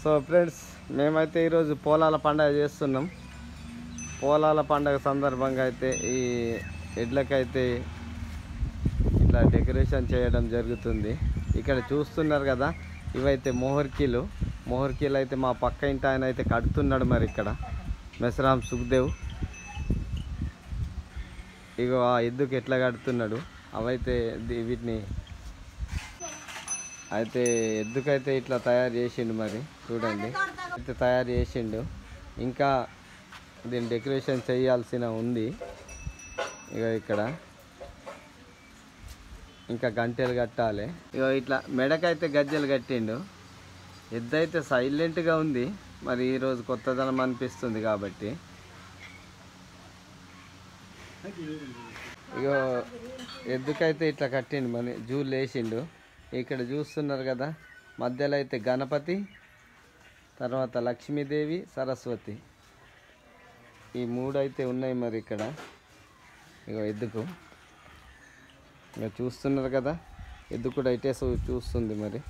So friends, మేమైతే ఈరోజు పోలాల పండుగ చేస్తున్నాం. పోలాల పండుగ సందర్భంగా అయితే ఈ ఎడ్లకైతే ఇట్లా డెకరేషన్ చేయడం జరుగుతుంది. ఇక్కడ చూస్తున్నారు కదా, ఇవైతే మోహర్కీలు అయితే మా పక్క ఇంటి ఆయన అయితే కడుతున్నాడు. మరి ఇక్కడ మెసరాం సుఖ్దేవ్ ఇగో ఆ ఎద్దుకు ఎట్లా కడుతున్నాడు. అవైతే వీటిని అయితే ఎద్దుకైతే ఇట్లా తయారు చేసిండు. మరి చూడండి, అయితే తయారు చేసిండు. ఇంకా దీన్ని డెకరేషన్ చేయాల్సిన ఉంది. ఇక ఇక్కడ ఇంకా గంటెలు కట్టాలి. ఇక ఇట్లా మెడకైతే గజ్జెలు కట్టిండు. ఎద్దు అయితే సైలెంట్గా ఉంది. మరి ఈరోజు కొత్తదనం అనిపిస్తుంది కాబట్టి ఇక ఎద్దుకైతే ఇట్లా కట్టిండు. మరి జూలు వేసిండు. ఇక్కడ చూస్తున్నారు కదా, మధ్యలో అయితే గణపతి, తర్వాత లక్ష్మీదేవి, సరస్వతి, ఈ మూడు అయితే ఉన్నాయి. మరి ఇక్కడ ఇక ఎద్దుకు ఇక చూస్తున్నారు కదా, ఎద్దు కూడా ఇటే చూస్తుంది. మరి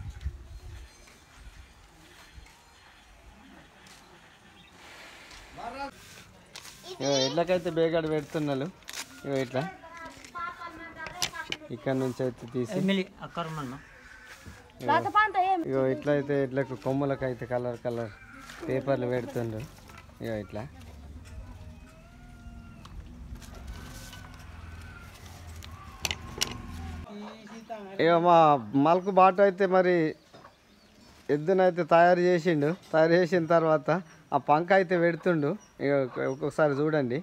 ఎడ్లకైతే బేగాడు పెడుతున్నారు. ఇక ఇట్లా ఇక్కడ నుంచి అయితే తీసి ఇక ఇట్లా అయితే ఎడ్లకు కొమ్ములకైతే కలర్ పేపర్లు పెడుతుండ్రు. ఇక ఇట్లా ఇక మా మల్కు బాట అయితే మరి ఎద్దునైతే తయారు చేసిండు. తయారు చేసిన తర్వాత ఆ పంక అయితే పెడుతుండు. ఇక ఒక్కొక్కసారి చూడండి,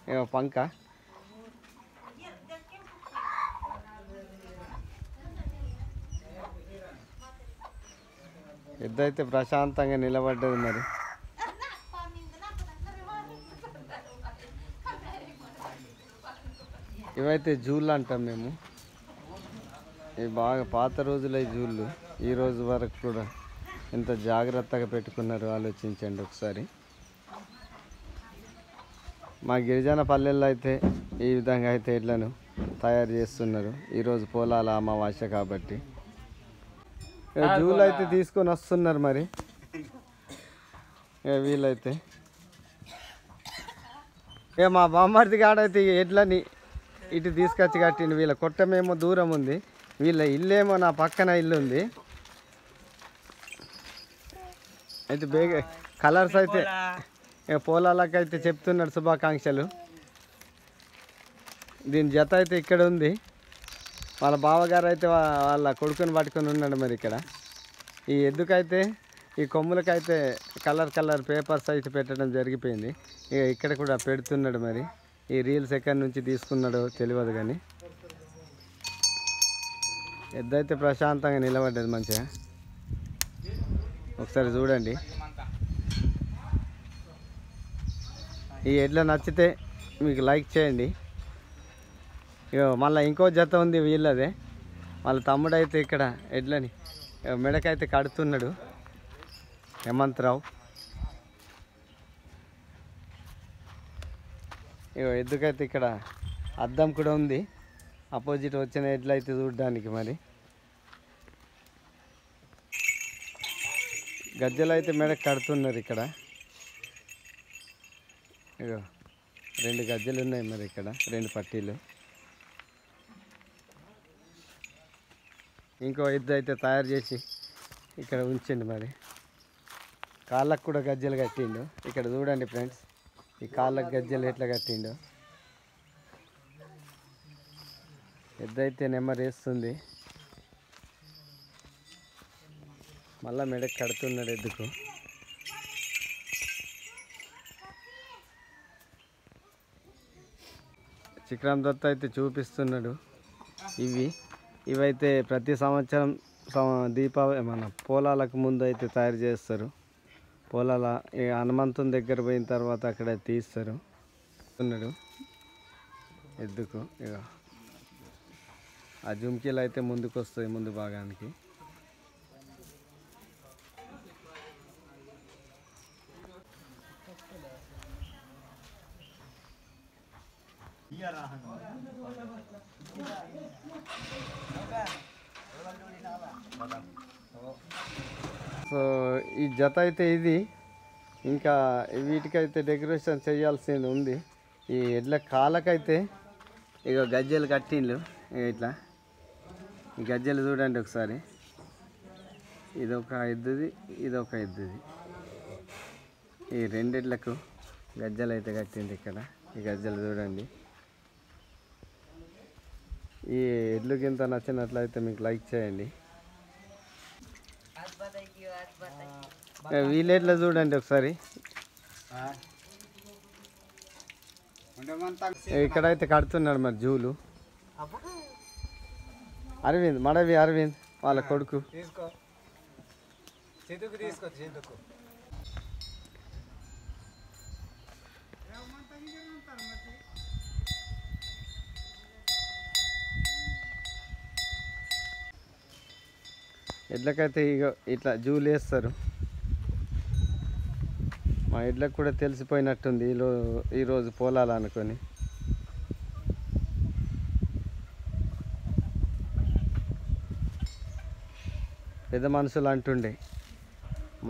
ఇక పంక ఎద్దు అయితే ప్రశాంతంగా నిలబడ్డది. మరి ఇవైతే జూళ్ళు అంటాం మేము. ఇవి బాగా పాత రోజుల జూళ్ళు. ఈ రోజు వరకు కూడా ఎంత జాగ్రత్తగా పెట్టుకున్నారు ఆలోచించండి ఒకసారి. మా గిరిజన పల్లెల్లో అయితే ఈ విధంగా అయితే ఎడ్లను తయారు చేస్తున్నారు. ఈరోజు పోలాల అమావాస్య కాబట్టి జూలు అయితే తీసుకొని వస్తున్నారు. మరి వీళ్ళైతే ఇక మా బామ్మర్ది కాడైతే ఎడ్లని ఇటు తీసుకొచ్చి కట్టిండు. వీళ్ళ కొట్టమేమో దూరం ఉంది, వీళ్ళ ఇల్లేమో నా పక్కన ఇల్లు ఉంది. అయితే బేగ కలర్స్ అయితే పోలాలకైతే చెప్తున్నాడు శుభాకాంక్షలు. దీని జత అయితే ఇక్కడ ఉంది. వాళ్ళ బావగారు అయితే వాళ్ళ కొడుకుని పట్టుకొని ఉన్నాడు. మరి ఇక్కడ ఈ ఎద్దుకైతే ఈ కొమ్ములకైతే కలర్ పేపర్స్ అయితే పెట్టడం జరిగిపోయింది. ఇక ఇక్కడ కూడా పెడుతున్నాడు. మరి ఈ రీల్స్ ఎక్కడి నుంచి తీసుకున్నాడో తెలియదు, కానీ ఎద్దు అయితే ప్రశాంతంగా నిలబడ్డది మంచిగా. ఒకసారి చూడండి. ఈ ఎడ్ల నచ్చితే మీకు లైక్ చేయండి. ఇక మళ్ళీ ఇంకో జత ఉంది వీళ్ళదే. వాళ్ళ తమ్ముడు అయితే ఇక్కడ ఎడ్లని మెడకైతే కడుతున్నాడు, హేమంతరావు. ఇక ఎద్దుకైతే ఇక్కడ అద్దం కూడా ఉంది, అపోజిట్ వచ్చిన ఎడ్లు అయితే చూడడానికి. మరి గజ్జలు అయితే మెడకు కడుతున్నారు. ఇక్కడ ఇగో 2 గజ్జలు ఉన్నాయి. మరి ఇక్కడ 2 పట్టీలు. ఇంకో ఎద్దు అయితే తయారు చేసి ఇక్కడ ఉంచండి. మరి కాళ్ళకు కూడా గజ్జలు కట్టిండు. ఇక్కడ చూడండి ఫ్రెండ్స్, ఈ కాళ్ళకు గజ్జలు ఎట్లా కట్టిండు. ఎద్దు అయితే నెమ్మరేస్తుంది. మళ్ళా మెడకు కడుతున్నాడు ఎద్దుకు. చిక్రామ్ దత్త అయితే చూపిస్తున్నాడు. ఇవైతే ప్రతి సంవత్సరం దీపావళి మన పోలాలకు ముందు అయితే తయారు చేస్తారు. పోలాల హనుమంతుని దగ్గర పోయిన తర్వాత అక్కడ తీస్తారు. ఉన్నాడు ఎద్దుకు. ఇక ఆ జుమ్కీలు అయితే ముందుకు వస్తాయి, ముందు భాగానికి. Iya సో ఈ జత అయితే ఇది. ఇంకా వీటికైతే డెకరేషన్ చేయాల్సింది ఉంది. ఈ ఎడ్ల కాళ్ళకైతే ఇక గజ్జెలు కట్టిండ్లు. ఇట్లా ఈ గజ్జెలు చూడండి ఒకసారి. ఇదొక ఎద్దుది, ఇదొక ఎద్దుది. ఈ రెండెడ్లకు గజ్జలు అయితే కట్టింది ఇక్కడ. ఈ గజ్జలు చూడండి. ఈ ఎడ్లు కింద నచ్చినట్లయితే మీకు లైక్ చేయండి. వీళ్ళెడ్ల చూడండి ఒకసారి. ఇక్కడైతే కడుతున్నాడు మరి జూలు. అరవింద్ మడవి అరవింద్ వాళ్ళ కొడుకు. ఎడ్లకైతే ఇక ఇట్లా జూలు వేస్తారు. మా ఎడ్లకు కూడా తెలిసిపోయినట్టుంది ఈరోజు పోలాలనుకొని. పెద్ద మనుషులు అంటుండే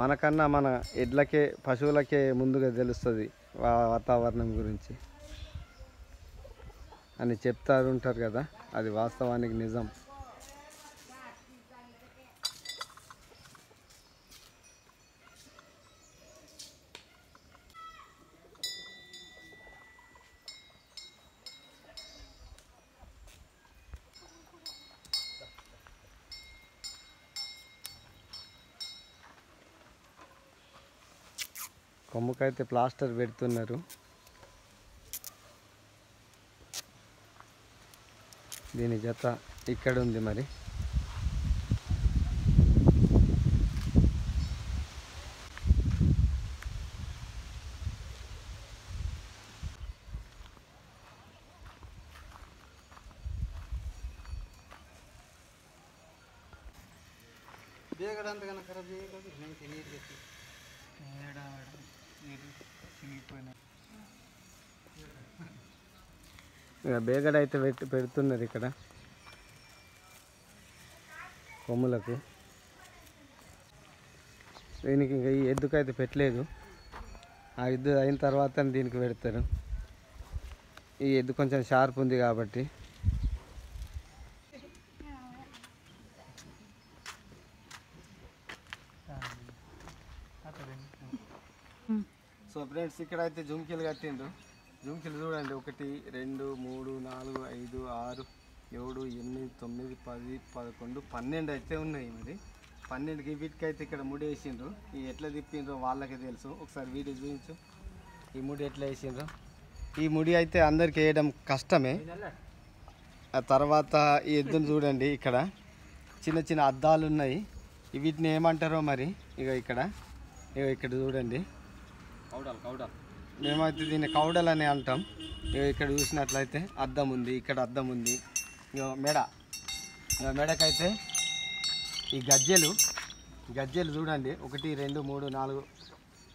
మనకన్నా మన ఎడ్లకే పశువులకే ముందుగా తెలుస్తుంది వాతావరణం గురించి అని చెప్తారు ఉంటారు కదా. అది వాస్తవానికి నిజం. కొమ్ముకైతే ప్లాస్టర్ పెడుతున్నారు. దీని జత ఇక్కడ ఉంది మరి. బేగడ అయితే పెడుతున్నారు ఇక్కడ కొమ్ములకు. దీనికి ఇంకా ఈ ఎద్దుకైతే పెట్టలేదు. ఆ ఎద్దు అయిన తర్వాత దీనికి పెడతారు. ఈ ఎద్దు కొంచెం షార్ప్ ఉంది కాబట్టి. సో ఫ్రెండ్స్ ఇక్కడైతే జుంకీలు కట్టిండ్రు. జుంకీలు చూడండి. 1 2 3 4 5 6 7 8 9 10 11 12 అయితే ఉన్నాయి. మరి 12కి వీటికైతే ఇక్కడ ముడి వేసిండ్రు. ఈ ఎట్లా తిప్పిండ్రో వాళ్ళకే తెలుసు. ఒకసారి వీడియో చూపించు. ఈ ముడి ఎట్లా వేసిండ్రు. ఈ ముడి అయితే అందరికి వేయడం కష్టమే. ఆ తర్వాత ఈ ఎద్దును చూడండి. ఇక్కడ చిన్న చిన్న అద్దాలు ఉన్నాయి. వీటిని ఏమంటారో మరి. ఇక్కడ చూడండి. మేమైతే దీన్ని కౌడల్ అని అంటాం. ఇక్కడ చూసినట్లయితే అద్దం ఉంది. ఇక్కడ అద్దం ఉంది. మెడకైతే ఈ గజ్జెలు చూడండి. 1 2 3 4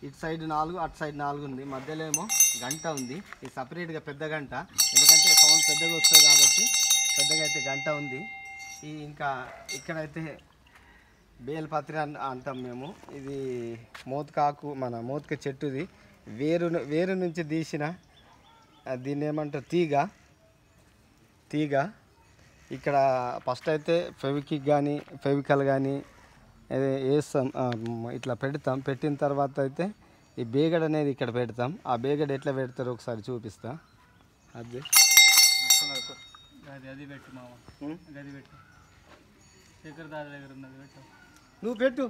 ఇటు సైడ్ 4 అటు సైడ్ 4 ఉంది. మధ్యలో ఏమో గంట ఉంది. ఇది సపరేట్గా పెద్ద గంట. ఎందుకంటే సౌండ్ పెద్దగా వస్తుంది కాబట్టి పెద్దగా అయితే గంట ఉంది. ఇంకా ఇక్కడైతే బేల్పత్రి అంటాం మేము. ఇది మోత్కాకు, మన మోత్క చెట్టుది వేరు నుంచి తీసిన దీన్ని ఏమంటారు తీగ. ఇక్కడ ఫస్ట్ అయితే ఫెవికల్ కానీ వేస్తాం. ఇట్లా పెడతాం. పెట్టిన తర్వాత అయితే ఈ బేగడ అనేది ఇక్కడ పెడతాం. ఆ బేగడ ఎట్లా పెడతారో ఒకసారి చూపిస్తా. అది పెట్టు మామ. గది పెట్టు. శేఖర్ దాదా దగ్గర ఉన్నది పెట్టు. నువ్వు పెట్టు.